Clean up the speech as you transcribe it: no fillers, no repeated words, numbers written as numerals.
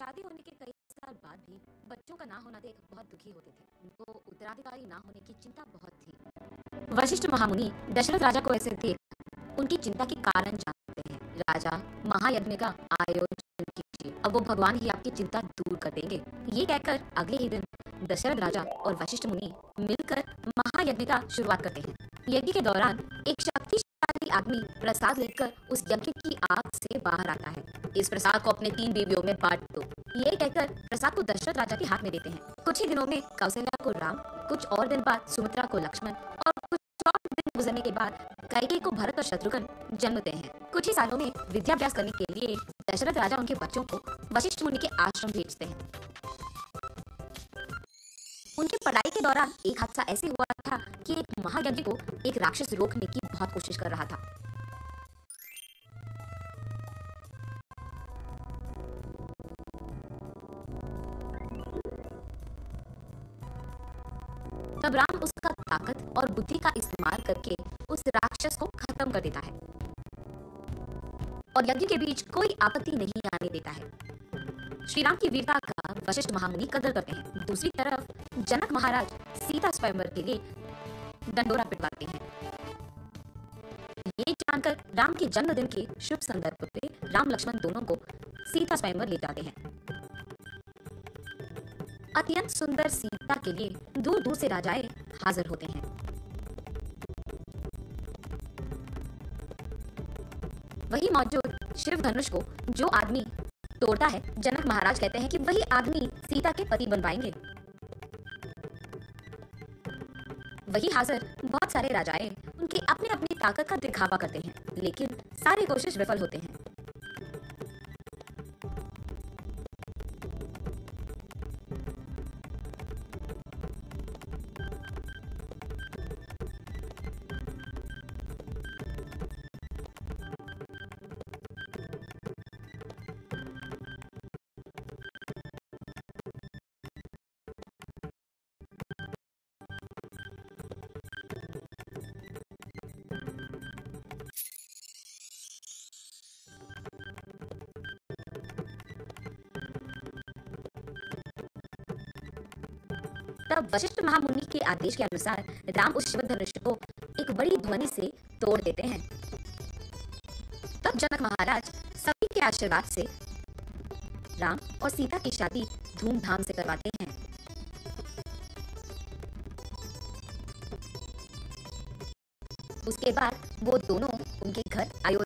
शादी होने के कई साल बाद भी बच्चों का ना होना देख बहुत दुखी होते थे। उनको उत्तराधिकारी ना होने की चिंता बहुत थी। वशिष्ठ महामुनि दशरथ राजा को ऐसे देख उनकी चिंता के कारण जानते हैं। राजा, महायज्ञ का आयोजन कीजिए, अब वो भगवान ही आपकी चिंता दूर कर देंगे। ये कहकर अगले ही दिन दशरथ राजा और वशिष्ठ मुनि मिलकर महायज्ञ का शुरुआत करते हैं। यज्ञ के दौरान एक शक्तिशाली आदमी प्रसाद लेकर उस यज्ञ की आग से बाहर आता है। इस प्रसाद को अपने 3 बीवियों में बांट दो, ये कहकर प्रसाद को दशरथ राजा के हाथ में देते हैं। कुछ ही दिनों में कौशल्या को राम, कुछ और दिन बाद सुमित्रा को लक्ष्मण और कुछ और दिन गुजरने के बाद कैकेयी को भरत और शत्रुघ्न जन्मते हैं। कुछ ही सालों में विद्याभ्यास करने के लिए दशरथ राजा उनके बच्चों को वशिष्ठ मुनि के आश्रम भेजते हैं। उनकी पढ़ाई के दौरान एक हादसा ऐसे हुआ था कि एक महायज्ञ को एक राक्षस रोकने की बहुत कोशिश कर रहा था। तब राम उसका ताकत और बुद्धि का इस्तेमाल करके उस राक्षस को खत्म कर देता है और यज्ञ के बीच कोई आपत्ति नहीं आने देता है। श्री राम की वीरता का वशिष्ठ महामुनि कदर करते हैं। दूसरी तरफ जनक महाराज सीता स्वयंवर के लिए डंडोरा पिटवाते हैं। ये जानकर राम के जन्मदिन के शुभ संदर्भ पे राम लक्ष्मण दोनों को सीता स्वयंवर ले जाते हैं। अत्यंत सुंदर सीता के लिए दूर दूर से राजाएं हाजिर होते हैं। वही मौजूद शिव धनुष को जो आदमी तोड़ता है, जनक महाराज कहते हैं कि वही आदमी सीता के पति बन पाएंगे। वही हाजिर बहुत सारे राजाएं उनकी अपनी अपनी ताकत का दिखावा करते हैं, लेकिन सारी कोशिश विफल होते हैं। तब वशिष्ठ महामुनि के आदेश के अनुसार राम उस शिव धनुष को एक बड़ी ध्वनि से तोड़ देते हैं। तब जनक महाराज सभी के आशीर्वाद से राम और सीता की शादी धूमधाम से करवाते हैं। उसके बाद वो दोनों उनके घर अयोध्या